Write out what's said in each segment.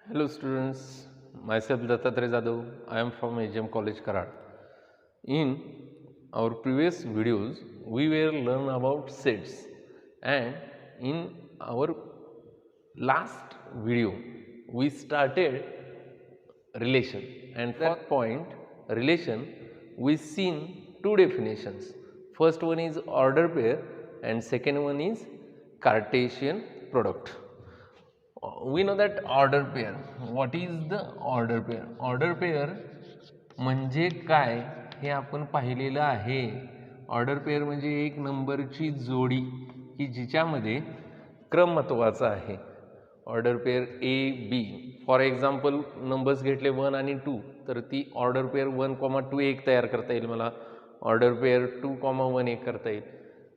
Hello students, myself Dattatreya Jadhav. I am from AGM College Karad. In our previous videos, we were learn about sets, and in our last video, we started relation, and for that point relation we seen two definitions. First one is order pair and second one is Cartesian product. We know that order pair. What is the order pair? Order pair म्हणजे काय हे आपण पाहिलेलं आहे. Order pair म्हणजे एक नंबरची जोडी की जिच्यामध्ये क्रम महत्त्वाचा आहे. Order pair A B, for example numbers घेतले 1 आणि 2, तर ती ऑर्डर पेअर 1,2 एक तयार करता येईल मला. ऑर्डर पेअर 2,1 एक करता येईल.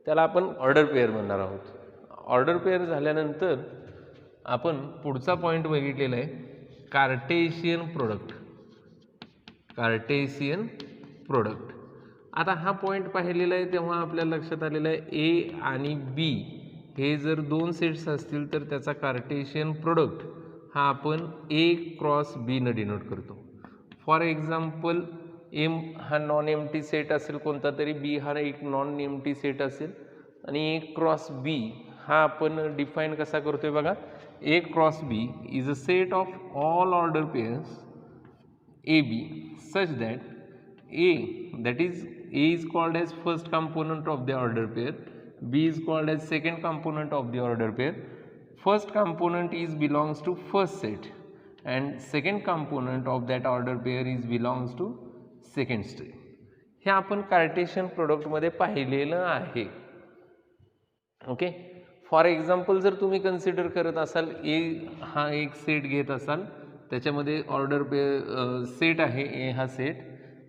त्याला आपण ऑर्डर पेअर म्हणणार आहोत. ऑर्डर पेअर झाल्यानंतर आपण पुढचा पॉईंट बघितलेला आहे कार्टेशियन प्रोडक्ट. Cartesian product. आता हा पॉईंट पाहिलेला आहे तेव्हा आपल्याला लक्षात आलेलं आहे ए आणि बी हे जर दोन सेट्स असतील तर त्याचा कार्टेशियन प्रोडक्ट हा आपण ए क्रॉस बी न डिनोट करतो. फॉर एक्झाम्पल एम हा नॉन एम्प्टी सेट असेल कोणता तरी, बी हा एक नॉन एम्प्टी सेट असेल आणि ए क्रॉस बी हा आपण डिफाईन कसा करतोय बघा. A cross B is a set of all order pairs AB such that A, that is A is called as first component of the order pair, B is called as second component of the order pair. First component is belongs to first set and second component of that order pair is belongs to second set. हे आपण Cartesian product मध्ये पाहिलेलं आहे. Okay. For example जर तुम्ही consider करत असाल ए हा एक सेट घेत असाल, त्याच्यामध्ये ऑर्डर पे सेट आहे ए हा सेट,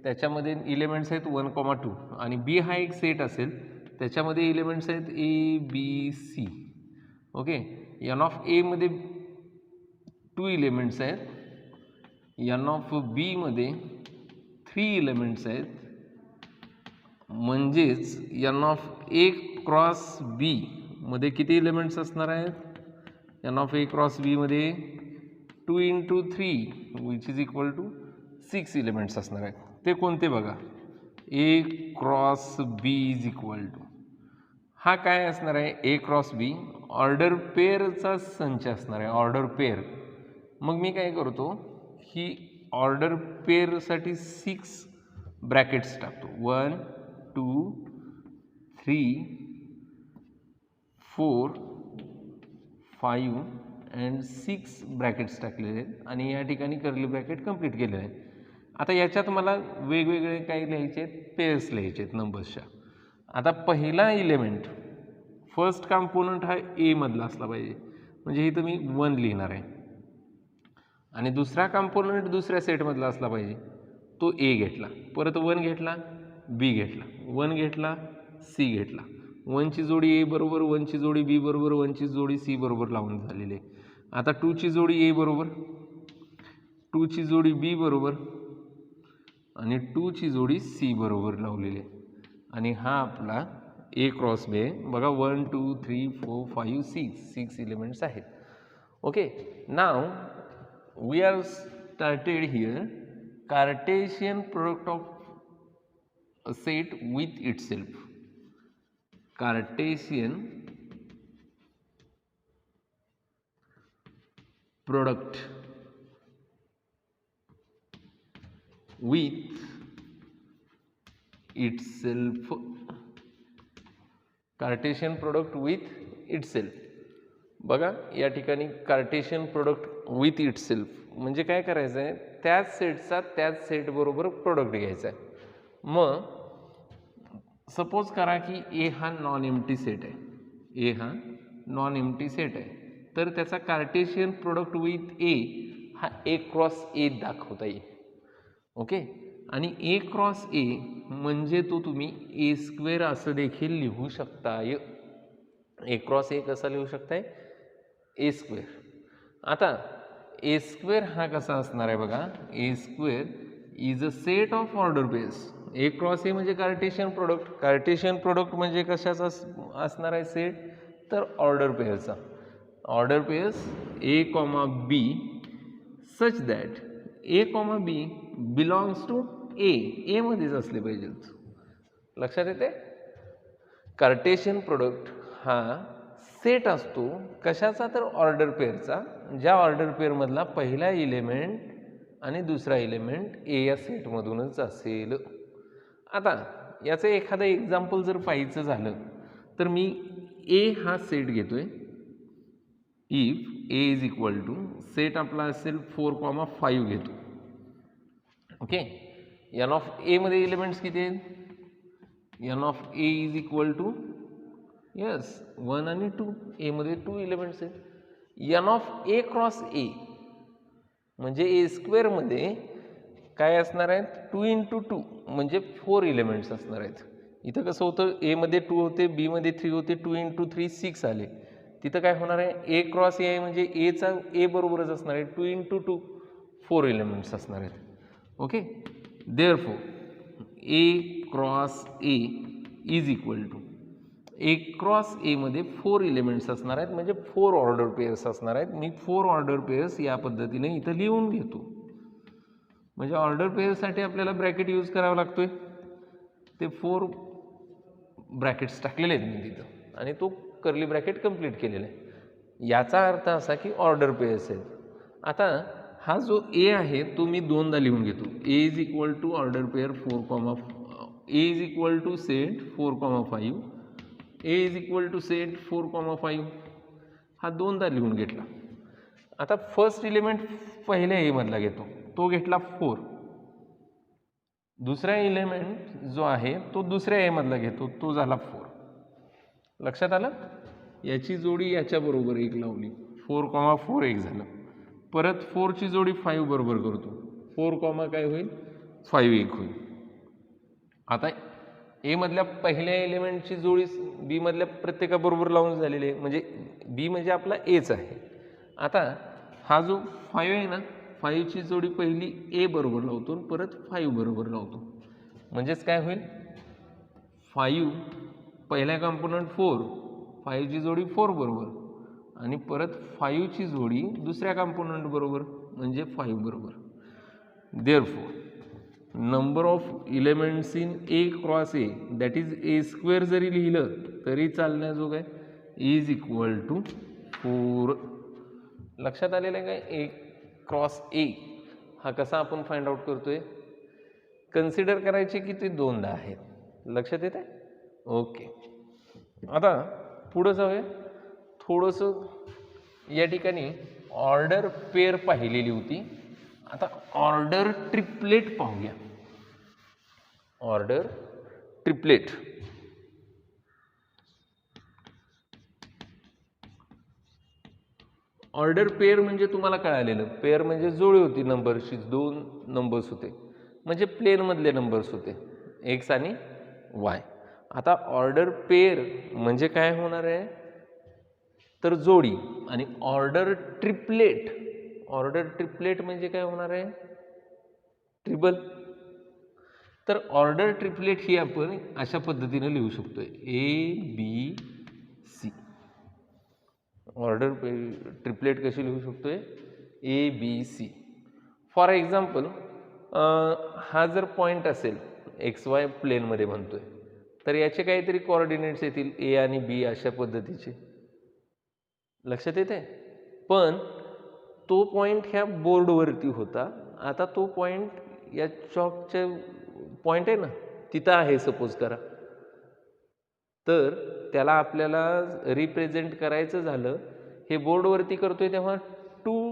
त्याच्यामध्ये इलेमेंट्स आहेत 1,2 आणि बी हा एक सेट असेल त्याच्यामध्ये इलेमेंट्स आहेत A B C. Okay. N of A मध्ये 2 इलेमेंट्स आहेत, एन ऑफ बी मध्ये 3 इलेमेंट्स आहेत, म्हणजेच n of A cross B मध्ये किती एलिमेंट्स असणार आहेत. N of A cross B मध्ये 2 × 3 which is equal to 6 elements असणार आहेत. ते कोणते बघा. A cross B is equal to हा काय असणार आहे. ए क्रॉस बी ऑर्डर पेअरचा संच असणार आहे. Order pair. मग मी काय करतो ही ऑर्डर पेअरसाठी 6 ब्रॅकेट्स टाकतो. 1 2 3 4 5 अँड 6 ब्रॅकेट्स टाकलेले आहेत आणि या ठिकाणी कर्ली ब्रॅकेट कंप्लीट केलेले आहेत. आता याच्यात मला वेगवेगळे काही लिहायचे आहेत, पेअर्स लिहायचे आहेत नंबर्सच्या. आता पहिला इलेमेंट फर्स्ट कंपोनंट हा ए मधला असला पाहिजे, म्हणजे इथं मी 1 लिहिणार आहे. आणि दुसरा कंपोनंट दुसऱ्या सेटमधला असला पाहिजे, तो ए घेतला. परत 1 घेतला, बी घेतला, 1 घेतला, सी घेतला. 1 ची जोडी ए बरोबर, 1 ची जोडी बी बरोबर, 1 ची जोडी सी बरोबर लावून झालेली आहे. आता 2 ची जोडी ए बरोबर, 2 ची जोडी बी बरोबर आणि 2 ची जोडी सी बरोबर लावलेली आहे. आणि हा आपला ए क्रॉस बी आहे बघा. 1 2 3 4 5 6 एलिमेंट्स आहेत. Okay. Now we are started here Cartesian product of a set with itself. Cartesian product with itself. Cartesian product with itself. बघा या ठिकाणी कार्टेशियन प्रोडक्ट विथ इटसेल्फ म्हणजे काय करायचं आहे, त्याच सेटचा त्याच सेट बरोबर प्रोडक्ट घ्यायचा आहे. मग सपोज करा की ए हा नॉन एम्प्टी सेट आहे. ए हा नॉन एम्प्टी सेट आहे तर त्याचा कार्टेशियन प्रोडक्ट विथ ए हा ए क्रॉस ए दाखवता येईल. ओके. आणि ए क्रॉस ए म्हणजे तो तुम्ही ए स्क्वेअर असं देखील लिहू शकताय. ए क्रॉस ए कसा लिहू शकताय. A square. आता ए स्क्वेअर हा कसा असणार आहे बघा. A square is a set of order pairs. A cross A म्हणजे कार्टेशियन प्रोडक्ट. कार्टेशियन प्रोडक्ट म्हणजे कशाचा असणार आहे सेट, तर ऑर्डर पेअरचा. Order pairs A comma B such that A comma B belongs to A मध्येच असले पाहिजेत. लक्षात येते? कार्टेशियन प्रोडक्ट हा सेट असतो कशाचा? तर ऑर्डर पेअरचा, ज्या ऑर्डर पेअरमधला पहिला एलिमेंट आणि दुसरा एलिमेंट ए या सेटमधूनच असेल. आता याचं एखादं एक्झाम्पल जर पाहायचं झालं तर मी ए हा सेट घेतोय. If A is equal to set आपला असेल 4,5 घेतो. ओके, एन ऑफ ए मध्ये एलिमेंट्स किती आहेत? N of A is equal to yes 1 आणि 2. ए मध्ये 2 एलिमेंट्स आहेत. N of A cross A म्हणजे ए स्क्वेअर मध्ये काय असणार आहेत? 2 into 2 म्हणजे 4 एलिमेंट्स असणार आहेत. इथं कसं होतं? ए मध्ये 2 होते, बी मध्ये 3 होते, 2 into 3 6 आले. तिथं काय होणार आहे? ए क्रॉस ए म्हणजे एचा ए बरोबरच असणार आहे. 2 into 2 4 एलिमेंट्स असणार आहेत. Okay, therefore A cross A is equal to A cross A मध्ये 4 एलिमेंट्स असणार आहेत म्हणजे 4 ऑर्डर पेअर्स असणार आहेत. मी 4 ऑर्डर पेअर्स या पद्धतीने इथं लिहून घेतो. म्हणजे ऑर्डर पेअरसाठी आपल्याला ब्रॅकेट यूज करावा लागतोय. ते 4 ब्रॅकेट्स टाकलेले आहेत मी तिथं आणि तो कर्ली ब्रॅकेट कंप्लीट केलेला आहे. याचा अर्थ असा की ऑर्डर पेअर्स आहेत. आता हा जो ए आहे तो मी दोनदा लिहून घेतो. A is equal to order pair 4, A is equal to set 4,5, A is equal to set 4,5 हा दोनदा लिहून घेतला. आता फर्स्ट एलिमेंट पहिल्या ए मधला घेतो, तो घेतला 4. दुसरा एलिमेंट जो आहे तो दुसऱ्या ए मधला घेतो, तो झाला 4. लक्षात आलं? याची जोडी याच्या बरोबर 1 लावली, 4,4 एक झालं. परत 4 ची जोडी 5 बरोबर करतो, 4, काय होईल? 5 एक होईल. आता ए मधल्या पहिल्या एलिमेंटची जोडी बी मधल्या प्रत्येकाबरोबर लावून झालेली आहे, म्हणजे बी म्हणजे आपला एच आहे. आता हा जो 5 आहे ना, 5 ची जोडी पहिली ए बरोबर लावतो, परत 5 बरोबर लावतो. म्हणजेच काय होईल? 5 पहिल्या कंपोनंट 4, 5 ची जोडी 4 बरोबर आणि परत 5 ची जोडी दुसऱ्या कंपोनंट बरोबर म्हणजे 5 बरोबर. Therefore number of elements in A cross A that is a square जरी लिहिलं तरी चालण्याजोग आहे, इज इक्वल टू 4. लक्षात आलेलं आहे काय? ए क्रॉस ए हा कसा आपण फाइंड आउट करतोय? कन्सिडर करायचे की ते दोनदा आहेत. लक्षात येते? ओके, आता पुढं जाऊया. थोडंसं या ठिकाणी ऑर्डर पेअर पाहिलेली होती. आता ऑर्डर ट्रिपलेट पाहूया. ऑर्डर ट्रिपलेट ऑर्डर पेअर म्हणजे तुम्हाला कळालेलं, पेअर म्हणजे जोडी होती नंबरची, 2 नंबर्स होते म्हणजे प्लेन मधले नंबर्स होते एक्स आणि वाय. आता ऑर्डर पेअर म्हणजे काय होणार आहे? तर जोडी. आणि ऑर्डर ट्रिपलेट म्हणजे काय होणार आहे? ट्रिपल. तर ऑर्डर ट्रिपलेट ही आपण अशा पद्धतीने लिहू शकतोय, A B C. Order triplet कशी लिहू शकतोय? A B C. For example हा जर पॉईंट असेल एक्स वाय प्लेनमध्ये म्हणतोय, तर याचे काहीतरी कोऑर्डिनेट्स येतील ए आणि बी अशा पद्धतीचे. लक्षात येते? पण तो पॉईंट ह्या बोर्डवरती होता. आता तो पॉईंट या चॉकचे पॉईंट आहे ना तिथं आहे सपोज करा, तर त्याला आपल्याला रिप्रेझेंट करायचं झालं, हे बोर्डवरती करतोय तेव्हा 2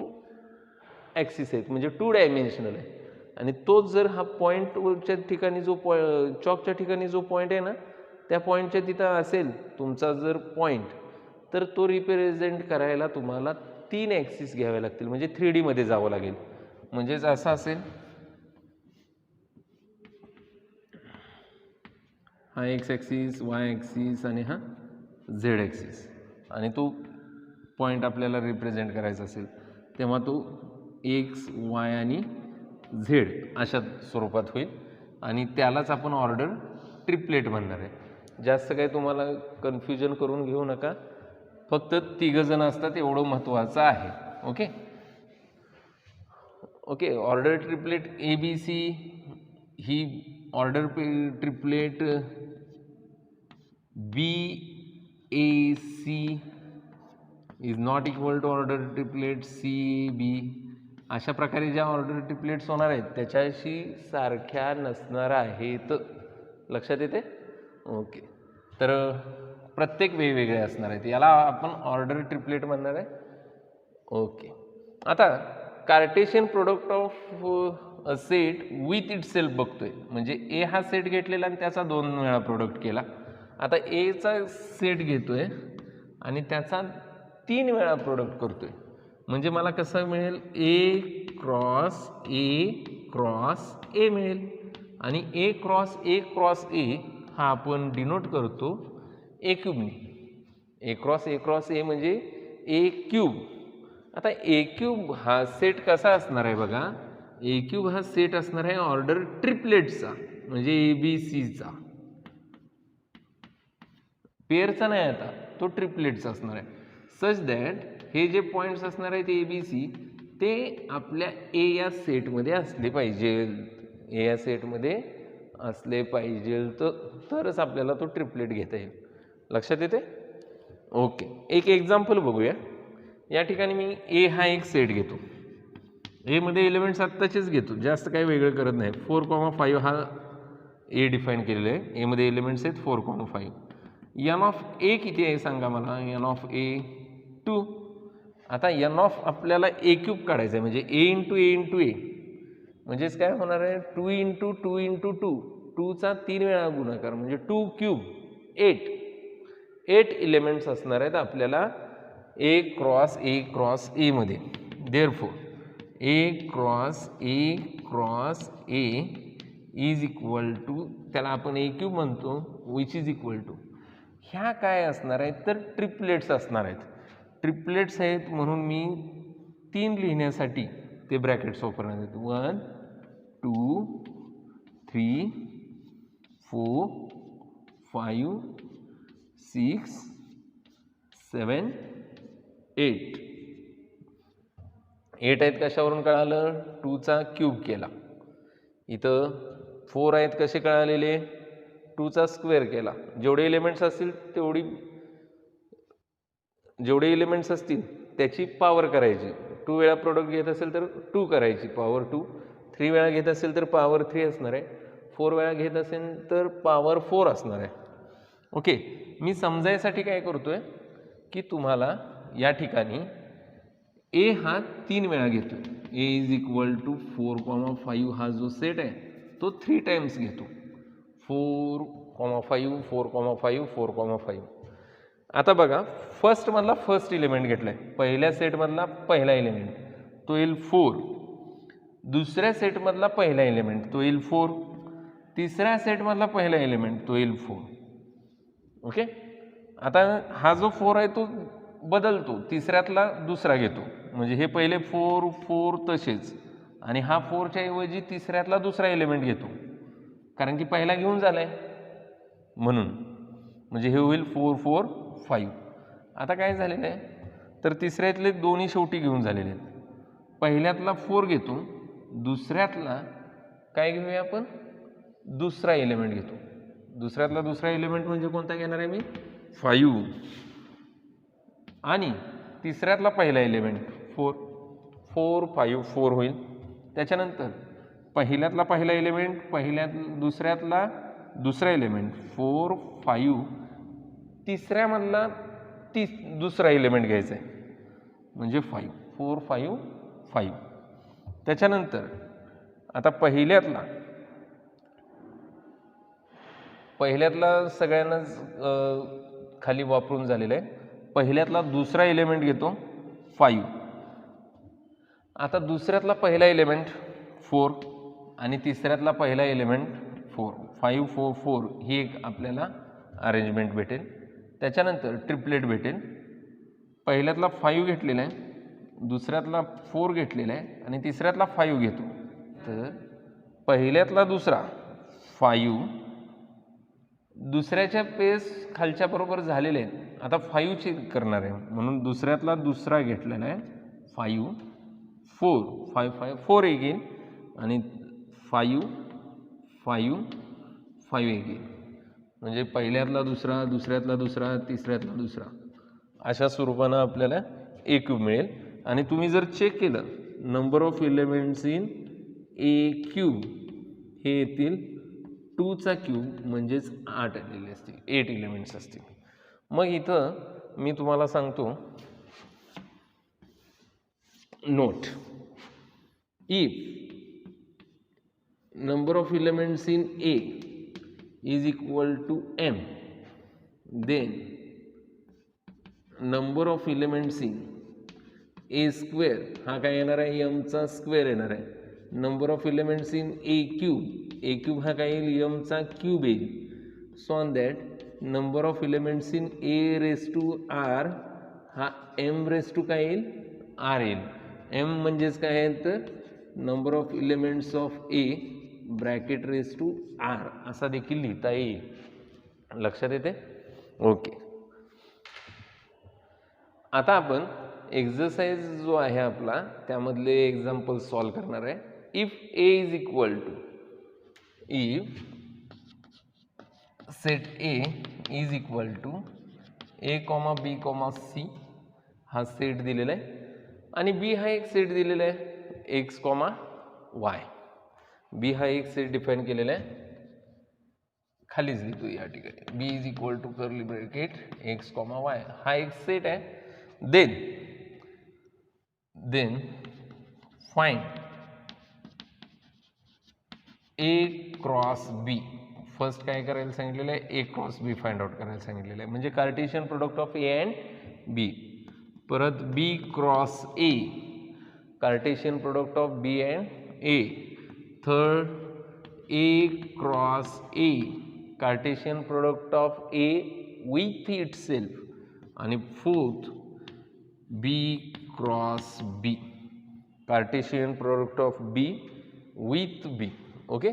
ॲक्सिस आहेत म्हणजे 2 डायमेन्शनल आहे. आणि तोच जर हा पॉईंटच्या ठिकाणी जो चॉकच्या ठिकाणी जो पॉईंट आहे ना त्या पॉईंटच्या तिथं असेल तुमचा जर पॉईंट, तर तो रिप्रेझेंट करायला तुम्हाला 3 ॲक्सिस घ्यावे लागतील म्हणजे 3D मध्ये जावं लागेल. म्हणजेच असं असेल, हा एक्स ॲक्सिस, वाय ॲक्सिस आणि हा झेड ॲक्सिस. आणि तो पॉईंट आपल्याला रिप्रेझेंट करायचा असेल तेव्हा तो एक्स वाय आणि झेड अशा स्वरूपात होईल आणि त्यालाच आपण ऑर्डर ट्रिपलेट म्हणणार आहे. जास्त काही तुम्हाला कन्फ्युजन करून घेऊ नका, फक्त 3 जण असतात एवढं महत्त्वाचं आहे. Okay, okay, order triplet A B C ही order triplet B A C is not equal to order triplet C B. अशा प्रकारे ज्या ऑर्डर ट्रिपलेट्स होणार आहेत त्याच्याशी सारख्या नसणार आहेत. लक्षात येते? ओके, तर प्रत्येक वेगवेगळे असणार आहेत, याला आपण ऑर्डर ट्रिपलेट म्हणणार आहे. ओके, आता Cartesian product of a set with it self बघतोय. म्हणजे ए हा सेट घेतलेला आणि त्याचा 2 वेळा प्रोडक्ट केला. आता एचा सेट घेतोय आणि त्याचा 3 वेळा प्रोडक्ट करतोय. म्हणजे मला कसं मिळेल? ए क्रॉस ए मिळेल. आणि ए क्रॉस ए हा आपण डिनोट करतो ए क्यूबने. ए क्रॉस ए म्हणजे ए क्यूब. आता ए क्यूब हा सेट कसा असणार आहे बघा. ए क्यूब हा सेट असणार आहे ऑर्डर ट्रिपलेटचा, म्हणजे ए बी सीचा. पेअरचा नाही, आता तो ट्रिपलेटचा असणार आहे. सच दॅट हे जे पॉईंट्स असणार आहेत ए बी सी ते आपल्या ए या सेटमध्ये असले पाहिजे. ए या सेटमध्ये असले पाहिजे तरच आपल्याला तो ट्रिपलेट घेता येईल. लक्षात येते? ओके, एक एक्झाम्पल बघूया. या ठिकाणी मी ए हा एक सेट घेतो. ए मध्ये एलिमेंट्स आत्ताचेच घेतो, जास्त काही वेगळं करत नाही. 4,5 हा ए डिफाईन केलेला आहे. ए मध्ये एलिमेंट्स आहेत 4,5. एन ऑफ ए किती आहे सांगा मला. एन ऑफ ए 2. आता एन ऑफ आपल्याला ए क्यूब काढायचं आहे, म्हणजे ए इंटू ए म्हणजेच काय होणार आहे. 2 इंटू 2 इंटू 2, 2चा 3 वेळा गुणाकार म्हणजे 2 क्यूब 8 एलिमेंट्स असणार आहेत आपल्याला ए क्रॉस ए मध्ये. Therefore A cross A is equal to, त्याला आपण ए क्यूब म्हणतो, विच इज इक्वल टू, ह्या काय असणार आहेत तर ट्रिपलेट्स असणार आहेत. ट्रिपलेट्स आहेत म्हणून मी 3 लिहिण्यासाठी ते ब्रॅकेट्स वापरणार आहेत. 1 2 3 4 5 6 7 8. 8 आहेत कशावरून कळालं? 2चा क्यूब केला. इथं 4 आहेत कसे कळालेले? 2चा स्क्वेअर केला. जेवढे एलिमेंट्स असतील जेवढे एलिमेंट्स असतील त्याची पॉवर करायची. 2 वेळा प्रोडक्ट घेत असेल तर 2 करायची, पॉवर 2. 3 वेळा घेत असेल तर पॉवर 3 असणार आहे. 4 वेळा घेत असेल तर पॉवर 4 असणार आहे. ओके, मी समजायसाठी काय करतोय की तुम्हाला या ठिकाणी ए हा 3 वेळा घेतोय. ए इज इक्वल टू 4,5 हा जो सेट आहे तो 3 टाइम्स घेतो. 4,5 4,5 4,5. आता बघा, फर्स्ट मधला फर्स्ट एलिमेंट घेतलाय, पहिल्या सेटमधला पहिला एलिमेंट तो येईल 4. दुसऱ्या सेटमधला पहिला एलिमेंट तो येईल 4. तिसऱ्या सेटमधला पहिला एलिमेंट तो येईल 4. ओके, आता हा जो 4 आहे तो बदलतो, तिसऱ्यातला दुसरा घेतो. म्हणजे हे पहिले 4 4 तसेच, आणि हा 4च्या ऐवजी तिसऱ्यातला दुसरा एलिमेंट घेतो, कारण की पहिला घेऊन झालाय म्हणून. म्हणजे हे होईल 4 4 5. आता काय झालेलं आहे तर तिसऱ्यातले दोन्ही शेवटी घेऊन झालेले आहेत. पहिल्यातला 4 घेतो, दुसऱ्यातला काय घेऊया आपण? दुसरा एलिमेंट घेतो. दुसऱ्यातला दुसरा एलिमेंट म्हणजे कोणता घेणार आहे मी? 5. आणि तिसऱ्यातला पहिला एलिमेंट 4 4 5 4 होईल. त्याच्यानंतर पहिल्यातला पहिला एलिमेंट, दुसऱ्यातला दुसरा एलिमेंट 4 5, तिसऱ्यामधला दुसरा एलिमेंट घ्यायचा आहे म्हणजे 5 4 5 5. त्याच्यानंतर आता पहिल्यातला सगळ्यांनाच खाली वापरून झालेला आहे. पहिल्यातला दुसरा एलिमेंट घेतो 5. आता दुसऱ्यातला पहिला एलिमेंट 4 आणि तिसऱ्यातला पहिला एलिमेंट 4. 5 4 4 ही एक आपल्याला अरेंजमेंट भेटेल. त्याच्यानंतर ट्रिपलेट भेटेल. पहिल्यातला 5 घेतलेला आहे, दुसऱ्यातला 4 घेतलेला आहे आणि तिसऱ्यातला 5 घेतो. तर पहिल्यातला दुसरा 5, दुसऱ्याच्या पेस खालच्या बरोबर झालेले आहेत. आता 5 ची करणार आहे म्हणून दुसऱ्यातला दुसरा घेतलेला आहे 5 4 5 5 4 अगेन आणि 5 5 5 अगेन, म्हणजे पहिल्यातला दुसरा, दुसऱ्यातला दुसरा, तिसऱ्यातला दुसरा, अशा स्वरूपानं आपल्याला ए क्यूब मिळेल. आणि तुम्ही जर चेक केलं number of elements in A cube हे येतील 2चा क्यूब म्हणजेच 8 आलेले असतील, 8 एलिमेंट्स असतील. मग इथं मी तुम्हाला सांगतो note, if number of elements in A is equal to m, then number of elements in A square हा काय येणार आहे, m चा स्क्वेअर येणार आहे. Number of elements in A cube हा काय येईल, m चा क्यूब येईल. So on that number of elements in A raise to R हा m रेस टू काय येईल, R येईल. m म्हणजेच काय आहे तर number of elements of A bracket raise to R असा देखील लिहिता येईल. लक्षात येते? ओके. आता आपण एक्झरसाइज जो आहे आपला त्यामधले एक्झाम्पल सॉल्व करणार आहे. If A is equal to, if set A is equal to A, B, C हा सेट दिलेला आहे आणि B हा एक सेट दिलेला आहे X, Y. बी हा एक सेट डिफाइन केलेला आहे, खालीच लिहितो या ठिकाणी. B is equal to curly bracket X, Y हा एक सेट आहे. Then find A cross B. First काय करायला सांगितलेलं आहे, A cross B find out करायला सांगितलेलं आहे, म्हणजे Cartesian product of A and B. परत B cross A, Cartesian product of B and A. Third A cross A, Cartesian product of A with itself. आणि fourth B cross B, Cartesian product of B with B. Okay,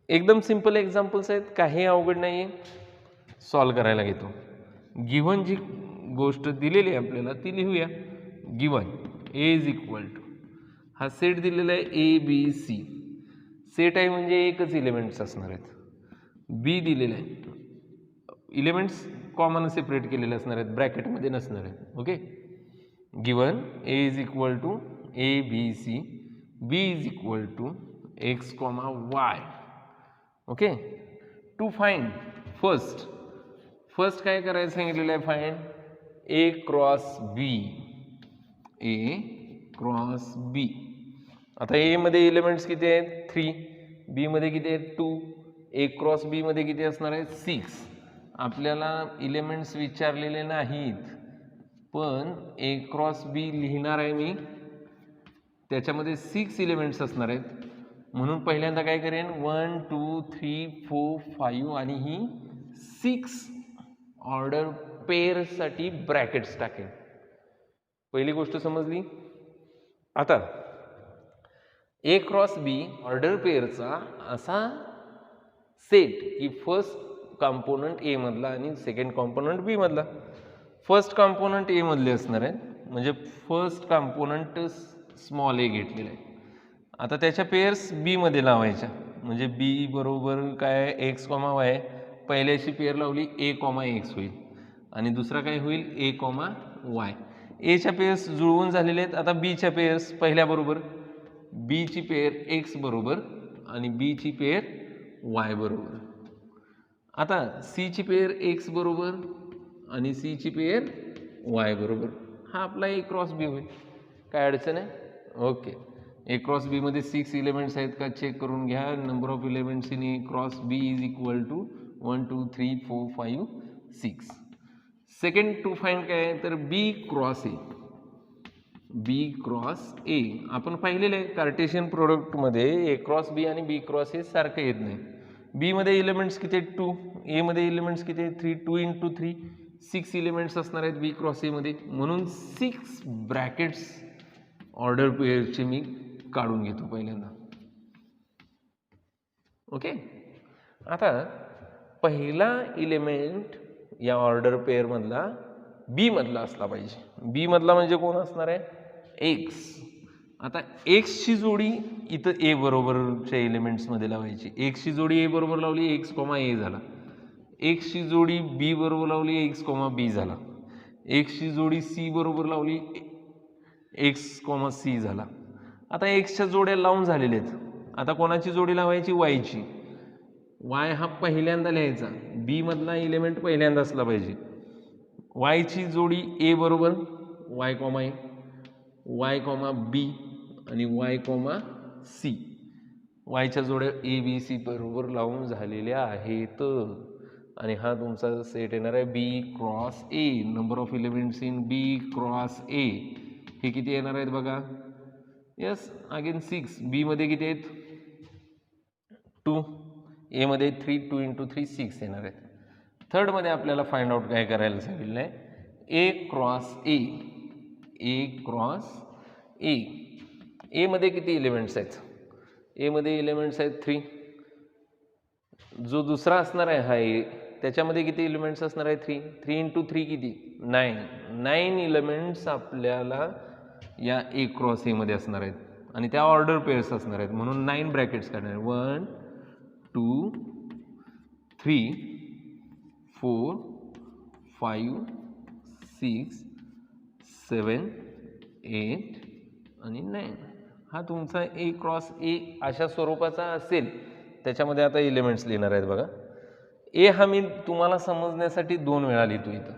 एकदम simple examples आहेत, काही अवघड नाही आहे. Solve करायला घेतो. Given जी गोष्ट दिलेली आहे आपल्याला ती लिहूया. Given A is equal to, हा सेट दिलेला आहे ABC. सेट आहे म्हणजे एकच इलेमेंट्स असणार आहेत. B दिलेला आहे, इलेमेंट्स कॉमन सेपरेट केलेले असणार आहेत, ब्रॅकेटमध्ये नसणार आहेत. Okay, given A is equal to ABC, B is equal to X, Y. Okay, to find first काय करायचं सांगितलेलं आहे, find A cross B, A cross B. आता A मध्ये एलिमेंट्स किती आहेत, 3. B मध्ये किती आहेत, 2. A क्रॉस B मध्ये किती असणार आहेत, 6. आपल्याला एलिमेंट्स विचारलेले नाहीत, पण A क्रॉस B लिहिणार आहे मी, त्याच्यामध्ये 6 एलिमेंट्स असणार आहेत. म्हणून पहिल्यांदा काय करेन, 1 2 3 4 5 आणि ही 6 ऑर्डर पेअरसाठी ब्रॅकेट्स टाकेन. पहिली गोष्ट समजली. आता A क्रॉस B ऑर्डर पेअरचा असा सेट की फर्स्ट कॉम्पोनंट A मधला आणि सेकंड कॉम्पोनंट B मधला. फर्स्ट कॉम्पोनंट A मधले असणार आहे, म्हणजे फर्स्ट कॉम्पोनंट स्मॉल a घेतलेला आहे. आता त्याच्या पेअर्स B मध्ये लावायच्या, म्हणजे B बरोबर काय X, Y. पहिल्याशी पेअर लावली A, X होईल आणि दुसरा काय होईल A, Y. A च्या पेअर्स जुळवून झालेले आहेत. आता B च्या पेअर्स पहिल्याबरोबर, B ची पेअर X बरोबर आणि B ची पेअर Y बरोबर. आता C ची पेअर X बरोबर आणि C ची पेअर Y बरोबर. हा आपला A क्रॉस B होईल. काय अडचण आहे? ओके. A क्रॉस B मध्ये 6 एलिमेंट्स आहेत का चेक करून घ्या. Number of elements in A cross B is equal to 1 2 3 4 5 6. Second to find काय आहे तर B cross A. B cross A आपण पाहिलेलं आहे कार्टेशियन प्रोडक्टमध्ये A क्रॉस B आणि B क्रॉस A सारखं येत नाही. B मध्ये एलिमेंट्स किती आहेत 2, A मध्ये एलिमेंट्स किती आहेत 3, 2 into 3 6 एलिमेंट्स असणार आहेत B क्रॉस A मध्ये. म्हणून 6 ब्रॅकेट्स ऑर्डर पेअरचे मी काढून घेतो पहिल्यांदा. ओके, आता पहिला एलिमेंट या ऑर्डर पेअर मधला B मधला असला पाहिजे. B मधला म्हणजे कोण असणार आहे एक्स. आता एक्सची जोडी इथं ए बरोबरच्या एलिमेंट्समध्ये लावायची. एक्सची जोडी ए बरोबर लावली, एक्स कॉमा ए झाला. एक्सची जोडी बी बरोबर लावली, एक्स कॉमा बी झाला. एक्सची जोडी सी बरोबर लावली, एक्स कॉमा सी झाला. आता एक्सच्या जोड्या लावून झालेल्या आहेत. आता कोणाची जोडी लावायची? वायची. वाय हा पहिल्यांदा लिहायचा, बी मधला एलिमेंट पहिल्यांदा असला पाहिजे. वायची जोडी ए बरोबर वाय कॉमा ए, वाय कॉमा बी आणि वाय कॉमा सी. वायच्या जोड्या ए बी सी बरोबर लावून झालेल्या आहेत. आणि हा तुमचा सेट येणार आहे B cross A. Number of elements in B cross A हे किती येणार आहेत बघा. Yes, again 6. बी मध्ये किती आहेत? 2. ए मध्ये 3. 2 × 3 6 येणार आहेत. थर्ड मध्ये आपल्याला फाइंड आउट काय करायला सांगितलं आहे? A cross A. A cross ए. ए मध्ये किती एलिमेंट्स आहेत? ए मध्ये एलिमेंट्स आहेत 3. जो दुसरा असणार आहे हा ए, त्याच्यामध्ये किती एलिमेंट्स असणार आहे? 3. 3 × 3 किती? 9. 9 एलिमेंट्स आपल्याला या ए क्रॉस ए मध्ये असणार आहेत आणि त्या ऑर्डर पेअर्स असणार आहेत, म्हणून 9 ब्रॅकेट्स काढणार. 1 2 3 4 5 6 7 8 आणि 9. हा तुमचा ए क्रॉस ए अशा स्वरूपाचा असेल. त्याच्यामध्ये आता एलिमेंट्स लिहिणार आहेत बघा. ए हा मी तुम्हाला समजण्यासाठी 2 वेळा लिहितो इथं.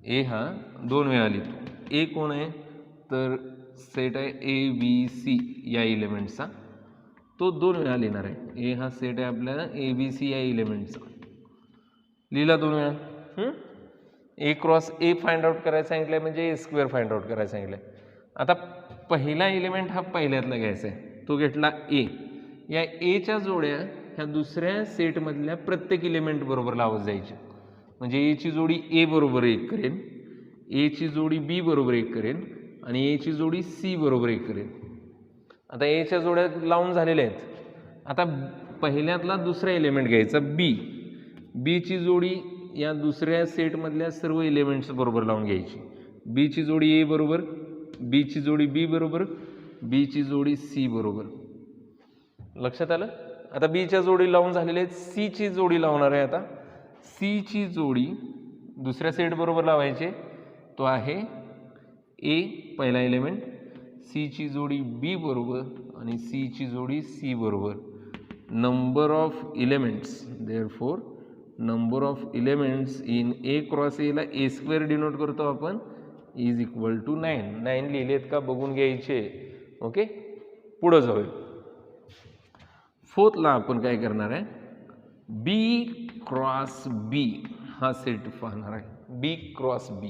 ए हा 2 वेळा लिहितो. ए कोण आहे? तर सेट आहे ए बी सी या एलिमेंट्सचा, तो 2 वेळा लिहिणार आहे. ए हा सेट आहे आपल्याला ए बी सी या एलिमेंटचा, लिहिला 2 वेळा. ए क्रॉस ए फाइंड आउट करायला सांगितलंय म्हणजे ए स्क्वेअर फाइंड आउट करायला सांगितलंय. आता पहिला एलिमेंट हा पहिल्यातला घ्यायचा आहे, तो घेतला ए. या एच्या जोड्या ह्या दुसऱ्या सेटमधल्या प्रत्येक एलिमेंट बरोबर लावत जायच्या. म्हणजे एची जोडी ए बरोबर 1 करेन, एची जोडी बी बरोबर 1 करेन आणि एची जोडी सी बरोबर 1 करेन. आता एच्या जोड्या लावून झालेल्या आहेत. आता पहिल्यातला दुसरा एलिमेंट घ्यायचा बी. बीची जोडी या दुसऱ्या सेटमधल्या सर्व एलिमेंट्स बरोबर लावून घ्यायची. बीची जोडी ए बरोबर, बीची जोडी बी बरोबर, बीची जोडी सी बरोबर. लक्षात आलं? आता बीच्या जोडी लावून झालेल्या आहेत. सीची जोडी लावणार आहे. आता सीची जोडी दुसऱ्या सेट बरोबर लावायचे, तो आहे ए पहिला एलिमेंट, सीची जोडी बी बरोबर आणि सीची जोडी सी बरोबर. Number of elements, therefore number of elements in A cross एला ए स्क्वेअर डिनोट करतो आपण, इज इक्वल टू 9. 9 लिहिलेत का बघून घ्यायचे. ओके, पुढं जाऊया. फोर्थला आपण काय करणार आहे? बी क्रॉस बी हा सेट पाहणार आहे. बी क्रॉस बी.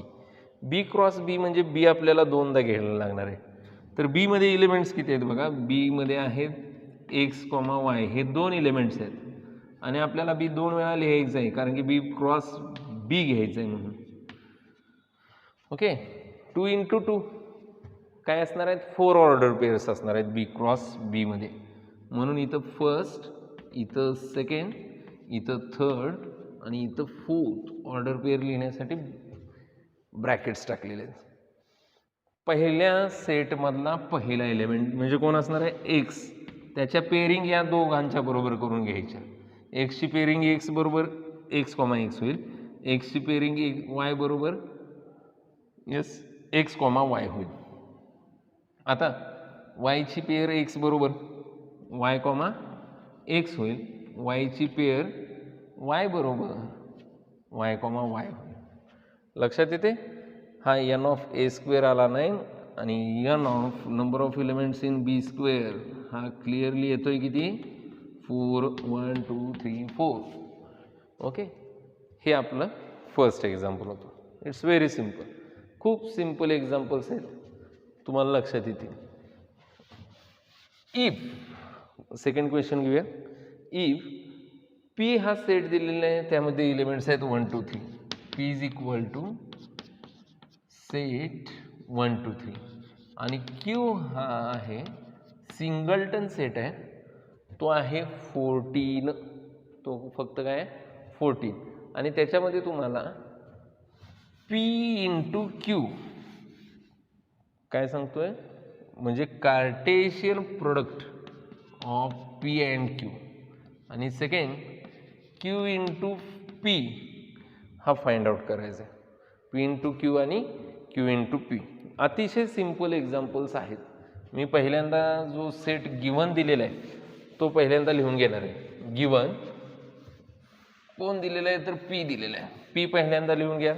बी क्रॉस बी म्हणजे बी आपल्याला 2दा घ्यायला लागणार आहे. तर बी मध्ये एलिमेंट्स किती आहेत बघा. बी मध्ये आहेत एक्स कॉमा वाय, हे 2 एलिमेंट्स आहेत आणि आपल्याला बी 2 वेळा लिहायचं आहे कारण की बी क्रॉस बी घ्यायचं आहे म्हणून. ओके, 2 × 2 काय असणार आहेत? 4 ऑर्डर पेअर्स असणार आहेत बी क्रॉस बी मध्ये. म्हणून इथं फर्स्ट, इथं सेकंड, इथं थर्ड आणि इथं फोर्थ ऑर्डर पेअर लिहिण्यासाठी ब्रॅकेट्स टाकलेले आहेत. पहिल्या सेटमधला पहिला एलिमेंट म्हणजे कोण असणार आहे? एक्स. त्याच्या पेअरिंग या दोघांच्या बरोबर करून घ्यायच्या. एक्सची पेअरिंग एक्स बरोबर एक्स कॉमा एक्स होईल, एक्सची पेअरिंग वाय बरोबर यस एक्स कॉमा वाय होईल. आता वायची पेअर एक्स बरोबर वाय कॉमा एक्स होईल, वायची पेअर वाय बरोबर वाय कॉमा वाय होईल. लक्षात येते? हा एन ऑफ ए स्क्वेअर आला नाही आणि n of number of elements in B square हा क्लिअरली येतोय किती? 4. 1 2 3 4. ओके, हे आपलं फर्स्ट एक्झाम्पल होतं. It's very simple. खूप सिम्पल एक्झाम्पल्स आहेत, तुम्हाला लक्षात येतील. इफ सेकंड क्वेश्चन घेऊया. इफ पी हा सेट दिलेला आहे, त्यामध्ये एलिमेंट्स आहेत 1 2 3. P is equal to set 1 2 3 आणि क्यू हा आहे सिंगलटन सेट आहे, तो आहे 14. तो फक्त काय 14 आणि त्याच्यामध्ये तुम्हाला पी इंटू क्यू काय सांगतोय? म्हणजे Cartesian product of P and Q, आणि सेकंड क्यू इंटू पी हा फाइंड आउट करायचा आहे. पी इंटू क्यू आणि क्यू इंटू पी. अतिशय सिंपल एक्झाम्पल्स आहेत. मी पहिल्यांदा जो सेट गिवन दिलेला आहे तो पहिल्यांदा लिहून घेणार आहे. गिवन कोण दिलेलं आहे तर पी दिलेलं आहे. पी पहिल्यांदा लिहून घ्या.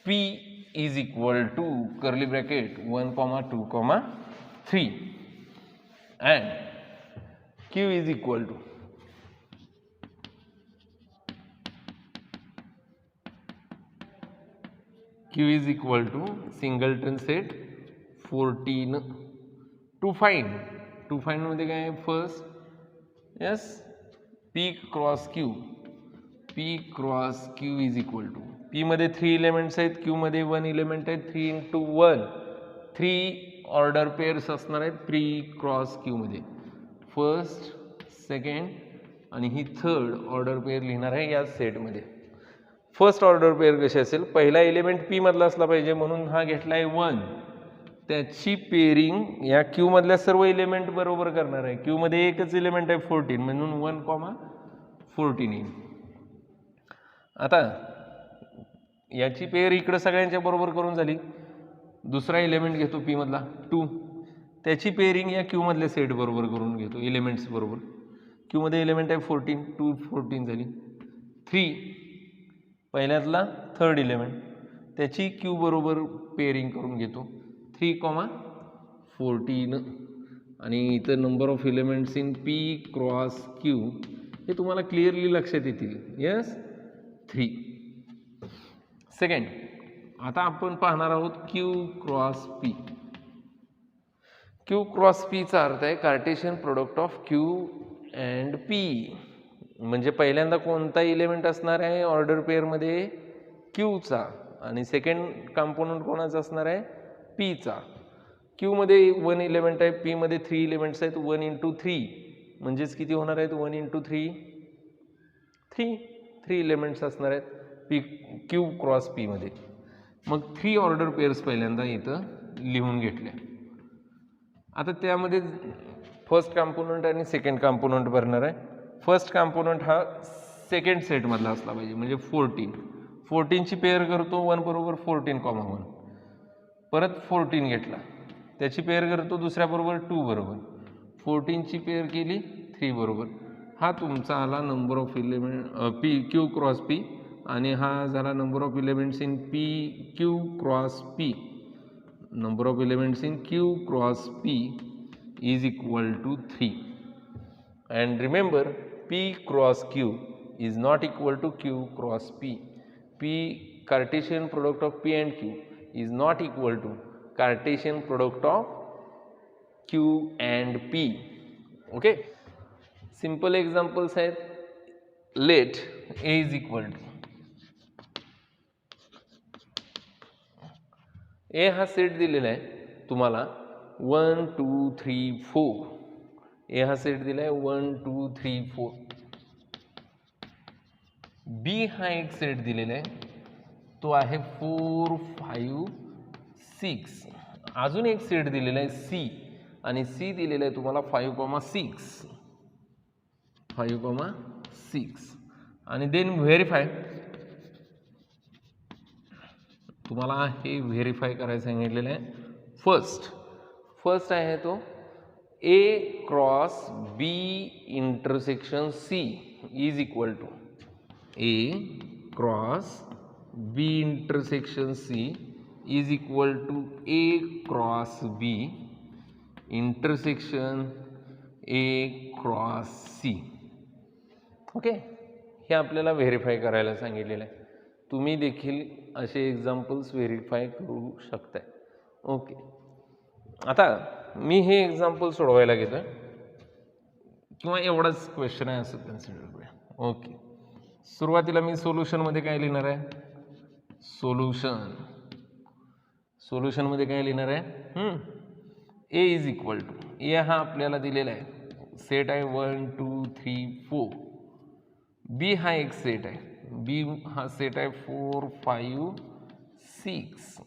P is equal to curly bracket 1, 2, 3 and Q is equal to singleton set 14. To find मध्ये काय आहे first yes P cross Q is equal to P मध्ये 3 एलिमेंट्स आहेत, क्यू मध्ये 1 एलिमेंट आहे. 3 इंटू 1 3 ऑर्डर पेअर्स असणार आहेत पी क्रॉस क्यू मध्ये. फर्स्ट, सेकंड आणि ही थर्ड ऑर्डर पेअर लिहिणार आहे या सेटमध्ये. फर्स्ट ऑर्डर पेअर कशी असेल, पहिला एलिमेंट पी मधला असला पाहिजे म्हणून हा घेतलाय 1. त्याची पेअरिंग या क्यू मधल्या सर्व एलिमेंट बरोबर करणार आहे. क्यू मध्ये एकच एलिमेंट आहे 14 म्हणून 1, 14 येईल. आता याची पेअर इकडे सगळ्यांच्या बरोबर करून झाली. दुसरा एलिमेंट घेतो पी मधला 2, त्याची पेअरिंग या क्यू मधल्या सेट बरोबर करून घेतो एलिमेंट्स बरोबर. क्यू मध्ये एलिमेंट आहे 14, 2 14 झाली. 3 पहिल्यातला थर्ड एलिमेंट त्याची क्यू बरोबर पेअरिंग करून घेतो 3, 14 आणि इथं number of elements in P cross Q हे तुम्हाला क्लिअरली लक्षात येतील. यस 3. सेकंड आता आपण पाहणार आहोत Q cross P. Q cross पीचा अर्थ आहे Cartesian product of Q and P. म्हणजे पहिल्यांदा कोणता एलिमेंट असणार आहे ऑर्डर पेअरमध्ये क्यूचा आणि सेकंड कंपोनंट कोणाचा असणार आहे पीचा. क्यू मध्ये 1 एलिमेंट आहे, पी मध्ये 3 एलिमेंट्स आहेत. 1 इंटू 3 म्हणजेच किती होणार आहेत 1 इंटू 3 3 एलिमेंट्स असणार आहेत पी क्यू क्रॉस पी मध्ये. मग 3 ऑर्डर पेअर्स पहिल्यांदा इथं लिहून घेतल्या. आता त्यामध्ये फर्स्ट कंपोनंट आणि सेकंड कंपोनंट भरणार आहे. फर्स्ट कंपोनंट हा सेकंड सेटमधला असला पाहिजे म्हणजे 14 ची पेअर करतो 1 बरोबर 14, 1 परत 14 घेतला त्याची पेअर करतो दुसऱ्या बरोबर 2 बरोबर 14 ची पेअर केली 3 बरोबर. हा तुमचा आला number of element P Q cross P आणि हा झाला number of elements in P Q cross P. Number of elements in Q cross P is equal to 3. and remember P cross Q is not equal to Q cross P. P Cartesian product of P and Q is not equal to Cartesian product of Q and P. Okay, simple examples आहेत. Let A is equal to A हा set दिलेला आहे तुम्हाला 1 2 3 4. ए हा set दिला आहे 1 2 3 4. बी हा एक सेट दिलेला आहे तो आहे 4 5 6. अजून एक सेट दिलेला आहे सी आणि सी दिलेला आहे तुम्हाला 5,6 आणि देन व्हेरीफाय. तुम्हाला हे व्हेरीफाय करायला सांगितलेलं आहे. फर्स्ट आहे तो A cross B intersection C is equal to A cross B intersection C is equal to A cross B intersection A cross C. Okay, हे आपल्याला व्हेरीफाय करायला सांगितलेलं आहे. तुम्ही देखील असे एक्झाम्पल्स व्हेरीफाय करू शकताय. ओके, आता मी हे एक्झाम्पल सोडवायला घेतोय किंवा एवढाच क्वेश्चन आहे असं कन्सिडर करूया. ओके, सुरुवातीला मी सोल्युशनमध्ये काय लिहिणार आहे सोल्युशनमध्ये काय लिहिणार आहे ए इज इक्वल टू ए हा आपल्याला दिलेला आहे सेट आहे 1 2 3 4. बी हा एक सेट आहे बी हा सेट आहे 4 5 6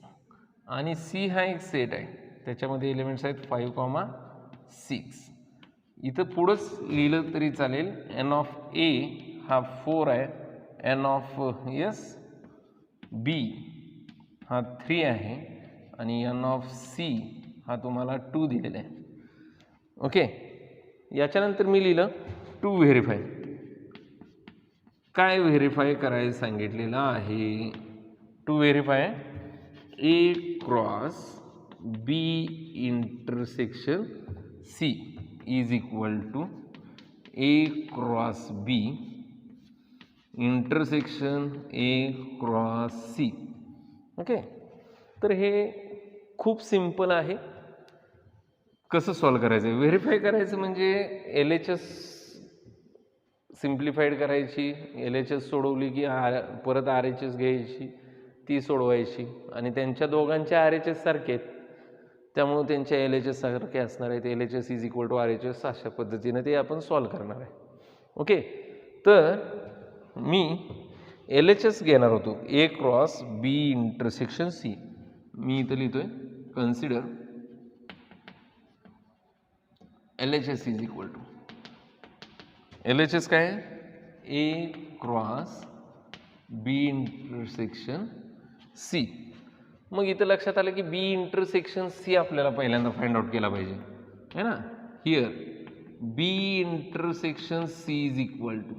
आणि सी हा एक सेट आहे त्याच्यामध्ये एलिमेंट्स आहेत 5,6. इथं पुढंच लिहिलं तरी चालेल. एन ऑफ ए हा 4 आहे, एन ऑफ बी हा 3 आहे आणि एन ऑफ सी हा तुम्हाला 2 दिलेला आहे. ओके, याच्यानंतर मी लिहिलं टू व्हेरीफाय. काय व्हेरीफाय करायला सांगितलेलं आहे? To verify A cross B intersection C is equal to A cross B intersection A cross C. Okay, तर हे खूप सिंपल आहे. कसं सॉल्व करायचं? व्हेरीफाय करायचं म्हणजे LHS सिम्प्लिफाईड करायची, LHS सोडवली की परत RHS घ्यायची, ती सोडवायची आणि त्यांच्या दोघांच्या RHS सारखे आहेत त्यामुळे त्यांच्या LHS सारखे असणार आहेत. LHS is equal to RHS अशा पद्धतीने ते आपण सॉल्व करणार आहे. ओके, तर मी LHS घेणार होतो A cross B intersection C. मी इथं लिहितोय consider LHS is equal to LHS काय आहे? A cross B intersection C. मग इथं लक्षात आलं की बी इंटरसेक्शन सी आपल्याला पहिल्यांदा फाइंड आउट केला पाहिजे है ना. Here B intersection C is equal to,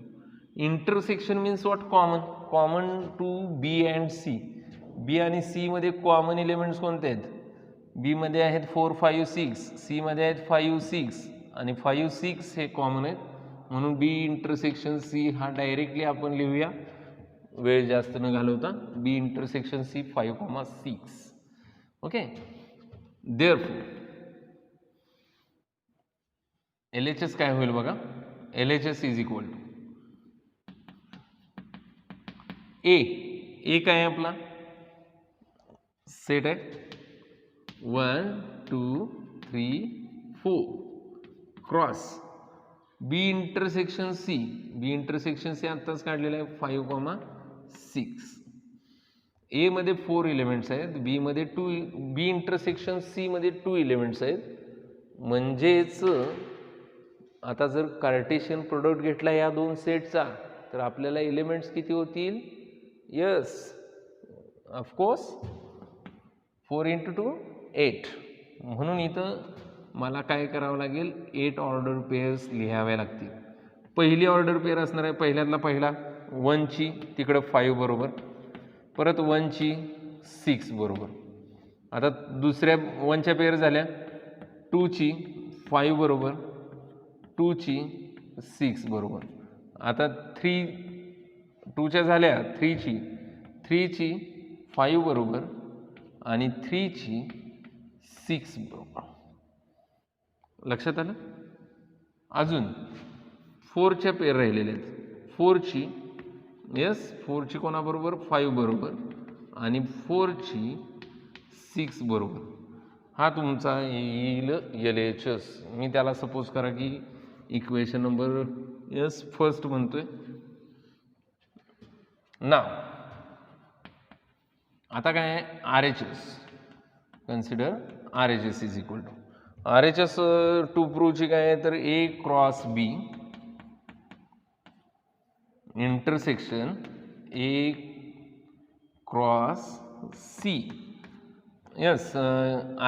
intersection means what? Common to B and C. B आणि सी मध्ये कॉमन एलिमेंट्स कोणते आहेत? बी मध्ये आहेत 4, 5, 6, सी मध्ये आहेत 5, 6 आणि 5, 6 हे कॉमन आहेत. म्हणून बी इंटरसेक्शन सी हा डायरेक्टली आपण लिहूया वेळ जास्त न घालवता. B intersection C 5,6. Okay, therefore LHS काय होईल बघा? LHS is equal to A काय आपला सेट आहे 1, 2, 3, 4 cross B intersection C. B intersection C आत्ताच काढलेलं आहे 5,6. ए मध्ये 4 एलिमेंट्स आहेत, बी मध्ये 2, बी इंटरसेक्शन सी मध्ये 2 एलिमेंट्स आहेत. म्हणजेच आता जर कार्टेशियन प्रोडक्ट घेतला या दोन सेटचा तर आपल्याला एलिमेंट्स किती होतील? Yes of course 4 × 2 8. म्हणून इथं मला काय करावं लागेल? 8 ऑर्डर पेअर्स लिहाव्या लागतील. पहिली ऑर्डर पेअर असणार आहे पहिल्यातला पहिला 1 ची तिकडं 5 बरोबर, परत 1 ची 6 बरोबर. आता दुसऱ्या 1 च्या पेअर झाल्या 2 ची 5 बरोबर, 2 ची 6 बरोबर. आता 2 च्या झाल्या 3 ची 5 बरोबर आणि 3 ची 6 बरोबर. लक्षात आलं? अजून 4 च्या पेअर राहिलेल्या आहेत. 4 ची कोणाबरोबर? 5 बरोबर आणि 4 ची 6 बरोबर. हा तुमचा येईल LHS. मी त्याला सपोज करा की इक्वेशन नंबर फर्स्ट म्हणतोय ना. आता काय आहे? RHS. Consider RHS is equal to RHS to प्रूव्हची काय आहे तर A cross B intersection A cross C. Yes,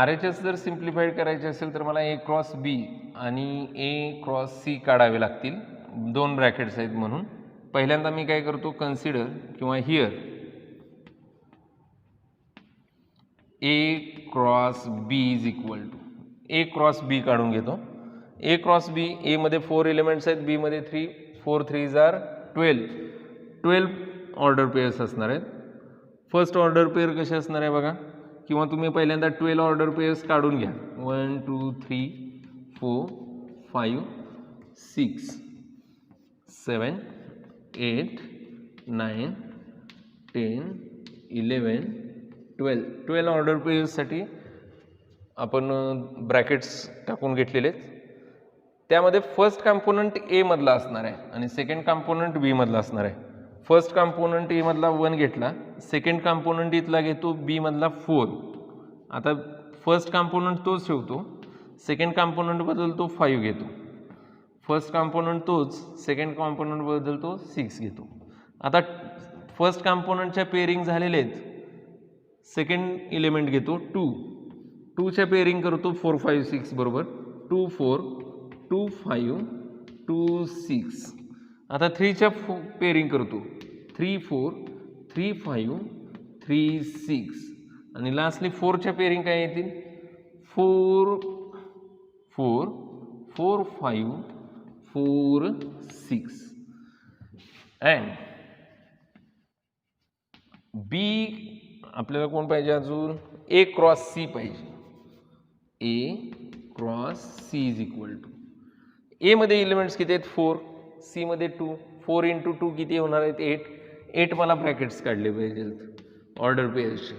RHS जर सिम्प्लिफाईड करायचे असेल तर मला ए क्रॉस बी आणि ए क्रॉस सी काढावे लागतील. 2 ब्रॅकेट्स आहेत म्हणून. पहिल्यांदा मी काय करतो? कन्सिडर किंवा here A cross B is equal to A cross B काढून घेतो. ए क्रॉस बी, ए मध्ये 4 एलिमेंट्स आहेत, बी मध्ये 3, 4 3s are 12 ऑर्डर पेअर्स असणार आहेत. फर्स्ट ऑर्डर पेअर कसे असणार आहे बघा, किंवा तुम्ही पहिल्यांदा 12 ऑर्डर पेअर्स काढून घ्या. 1 2 3 4 5 6 7 8 9 10 11 12 ऑर्डर पेअर्ससाठी आपण ब्रॅकेट्स टाकून घेतलेले आहेत. त्यामध्ये फर्स्ट कॉम्पोनंट ए मधला असणार आहे आणि सेकंड कॉम्पोनंट बी मधला असणार आहे. फर्स्ट कॉम्पोनंट ए मधला 1 घेतला, सेकंड कॉम्पोनंट इथला घेतो बी मधला 4. आता फर्स्ट कंपोनंट तोच ठेवतो, सेकंड कंपोनंट बदलतो 5 घेतो, फर्स्ट कंपोनंट तोच, सेकंड कंपोनंट बदलतो 6 घेतो. आता फर्स्ट कंपोनंटच्या पेअरिंग झालेले आहेत, सेकंड इलेमेंट घेतो 2, 2च्या पेअरिंग करतो 4 5 6 बरोबर 2 4 2 5 2 6. आता 3च्या पेअरिंग करतो 3 4 3 5 3 6 आणि लास्टली 4च्या पेअरिंग काय येतील 4 4 4 5 4 6. अँड बी आपल्याला कोण पाहिजे अजून ए क्रॉस सी पाहिजे. A cross C is equal to A मध्ये एलिमेंट्स किती आहेत 4, सी मध्ये 2, 4 इंटू 2 किती होणार आहेत 8. 8 मला ब्रॅकेट्स काढले पाहिजेत ऑर्डर पेअर्सचे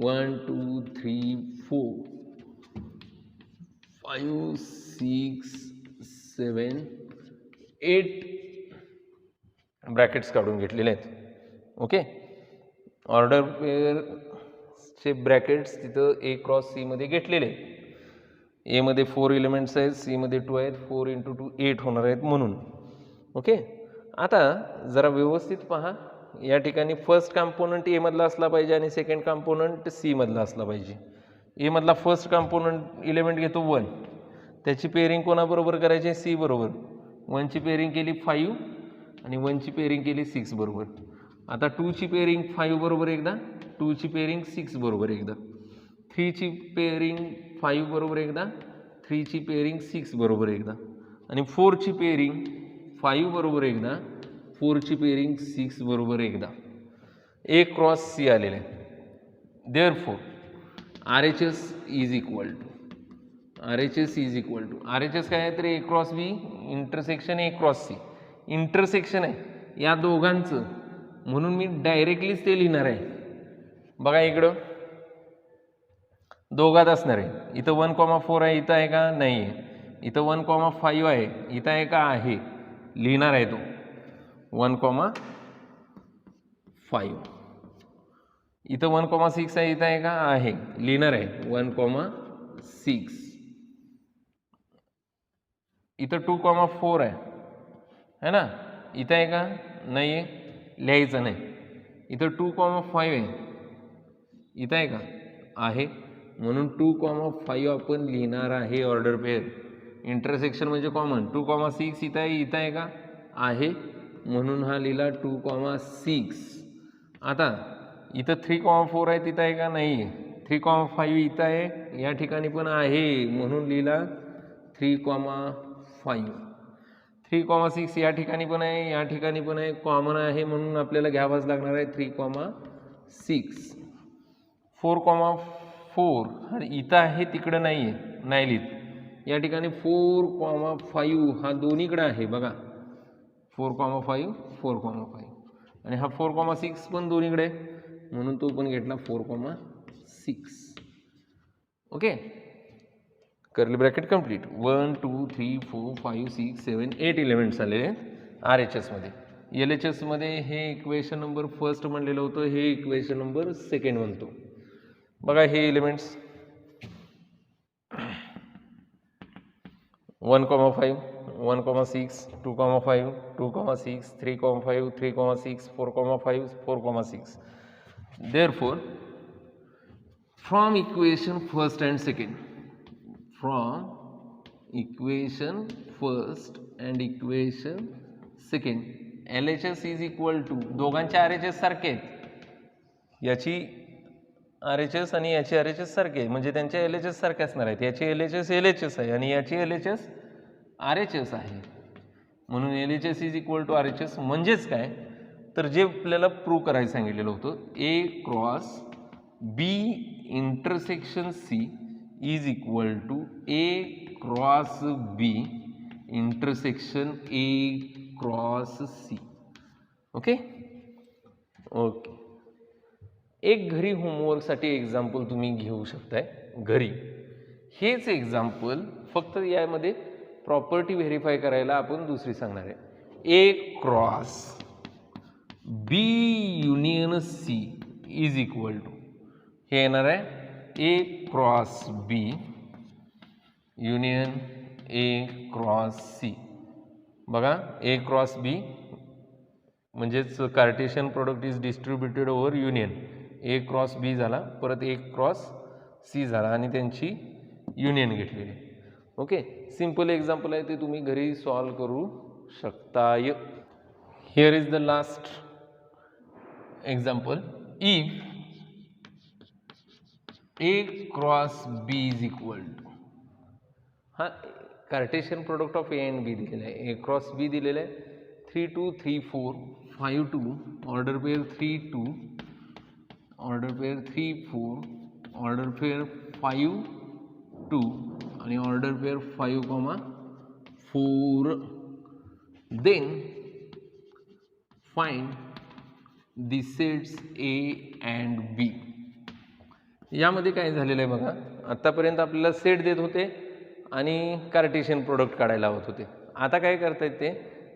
1 2 3 4 5 6 7 8 ब्रॅकेट्स काढून घेतलेले आहेत. ओके, ऑर्डर पेअरचे ब्रॅकेट्स तिथं ए क्रॉस सी मध्ये घेतलेले आहेत. ए मध्ये 4 एलिमेंट्स आहेत, सी मध्ये 2 आहेत, 4 इंटू 2 8 होणार आहेत म्हणून. ओके, आता जरा व्यवस्थित पहा, या ठिकाणी फर्स्ट कंपोनंट ए मधला असला पाहिजे आणि सेकंड कंपोनंट सी मधला असला पाहिजे. ए मधला फर्स्ट कंपोनंट एलिमेंट घेतो 1, त्याची पेअरिंग कोणाबरोबर करायची सी बरोबर. 1ची पेअरिंग केली 5 आणि 1ची पेअरिंग केली 6 बरोबर. आता 2ची पेअरिंग 5 बरोबर एकदा, 2ची पेअरिंग 6 बरोबर एकदा, 3ची पेअरिंग 5 बरोबर एकदा, 3ची पेअरिंग 6 बरोबर एकदा आणि 4ची पेअरिंग 5 बरोबर एकदा, 4ची पेअरिंग 6 बरोबर एकदा. ए क्रॉस सी आलेले आहे. Therefore RHS is equal to RHS is equal to RHS काय आहे तर A cross B intersection A cross C. Intersection आहे या दोघांचं म्हणून मी डायरेक्टलीच ते लिहिणार आहे. बघा इकडं दोघात असणार आहे. इथं 1,4 आहे, इथं आहे का नाही आहे. इथं 1,5 आहे, इथं आहे का आहे. लिहिणार आहे तो 1,5. इथं 1,6 आहे, इथं आहे का आहे. लिहिणार आहे 1,6. इथं 2,4 आहे ना, इथं आहे का नाही आहे, लिहायचं नाही. इथं 2,5 आहे, इथं आहे का आहे, म्हणून 2,5 आपण लिहिणार आहे ऑर्डर पेअर. इंटरसेक्शन म्हणजे कॉमन 2,6 इथं आहे, इथं आहे का आहे, म्हणून हा लिहिला 2,6. आता इथं 3,4 आहे, तिथं आहे का नाही आहे. 3,5 इथं आहे, या ठिकाणी पण आहे, म्हणून लिहिला 3,5. 3,6 या ठिकाणी पण आहे, या ठिकाणी पण आहे, कॉमन आहे म्हणून आपल्याला घ्यावाच लागणार आहे 3,6. 4,4 आणि इथं आहे तिकडं नाही आहे, नाही लिहित. या ठिकाणी 4,5 हा दोन्हीकडे आहे बघा, 4,5 4,5 आणि हा 4,6 पण दोन्हीकडे आहे म्हणून तो पण घेतला 4,6. Okay, curly bracket complete. 1 2 3 4 5 6 7 8 elements आलेले आहेत RHS मध्ये. LHS मध्ये हे इक्वेशन नंबर फर्स्ट म्हणलेलं होतं, हे इक्वेशन नंबर सेकंड म्हणतो. बघा हे elements 1,5 1,6 2,5 2,6 3,5 3,6 4,5 4,6. Therefore, from equation first and second, from equation first and equation second, LHS is equal to दोघांचे RHS सारखे आहेत. याची RHS आणि याची RHS सारखे आहे, म्हणजे त्यांचे LHS सारखे असणार आहेत. याची LHS LHS आहे आणि याची LHS RHS आहे, म्हणून LHS is equal to RHS. म्हणजेच काय तर जे आपल्याला प्रूव्ह करायला सांगितलेलं होतं, A cross B intersection C is equal to A cross B intersection A cross C. Okay okay. एक घरी होमवर्कसाठी एक्झाम्पल तुम्ही घेऊ शकताय घरी. हेच एक्झाम्पल फक्त यामध्ये प्रॉपर्टी व्हेरीफाय करायला आपण दुसरी सांगणार आहे. A cross B union C is equal to हे येणार आहे A cross B union A cross C. बघा ए क्रॉस बी म्हणजेच Cartesian product is distributed over union. A cross B झाला, परत ए क्रॉस सी झाला आणि त्यांची युनियन घेतलेली. ओके, सिंपल एक्झाम्पल आहे, ते तुम्ही घरी सॉल्व करू शकताय. Here is the last example. If A cross B is equal to, हा Cartesian product of A and B दिलेला आहे. ए क्रॉस बी दिलेला आहे 3 2 3 4 5 2, order pair 3 2, order pair 3 4, order pair 5 2 आणि order pair 5,4. Then find the sets A and B. यामध्ये काय झालेलं आहे बघा, आतापर्यंत आपल्याला सेट देत होते आणि कार्टेशियन प्रोडक्ट काढायला लावत होते. आता काय करतायत, ते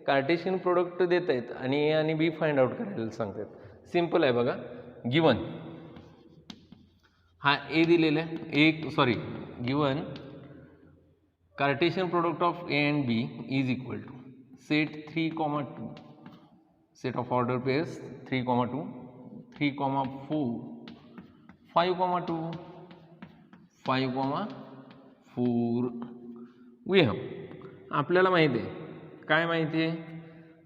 कार्टेशियन प्रोडक्ट देत आहेत आणि ए आणि बी फाइंड आउट करायला सांगतात. सिंपल आहे बघा. गिवन हा ए दिलेला आहे, given Cartesian product of A and B is equal to set 3,2, set of order pairs 3,2, 3,4, 5,2, 5,4. We have, आपल्याला माहिती आहे, काय माहिती आहे,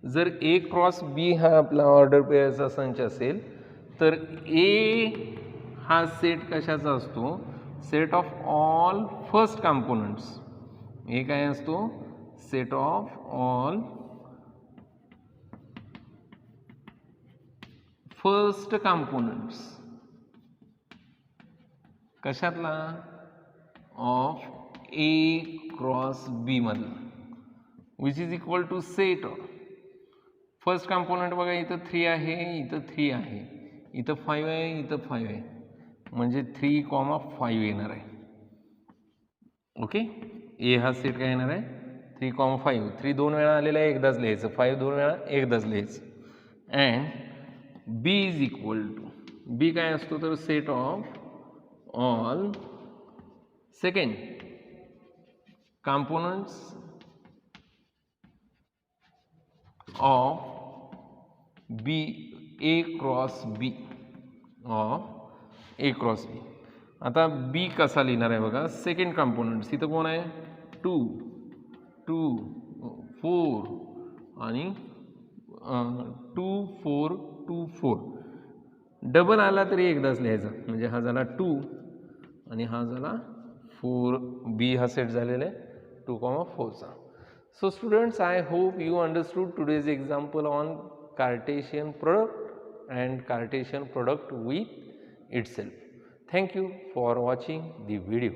जर ए क्रॉस बी हा आपला ऑर्डर पेयरचा संच असेल तर ए हा सेट कशाचा असतो, set of all first components. A काय असतो, set of all first components. कशातला, ऑफ ए क्रॉस बी मधला, which is equal to set first component. बघा इथं 3 आहे, इथं 3 आहे, इथं 5 आहे, इथं 5 आहे, म्हणजे 3,5 येणार आहे. ओके, ए हा सेट काय येणार आहे 3,5. 3 2 वेळा आलेला आहे, एकदाच लिहायचं. 5 2 वेळा, एकदाच लिहायचं. And B is equal to, B काय असतो तर set of all second components of B, A cross B, of A cross B. आता B कसा लिहिणार आहे बघा, सेकंड कंपोनंट्स. इथं कोण आहे 2 2 4 आणि 2 4 2 4. डबल आला तरी एकदाच लिहायचा, म्हणजे हा झाला 2 आणि हा झाला 4. बी हा सेट झालेला आहे 2,4 चा. So students, I hope you understood today's example on Cartesian product and Cartesian product with itself. Thank you for watching the video.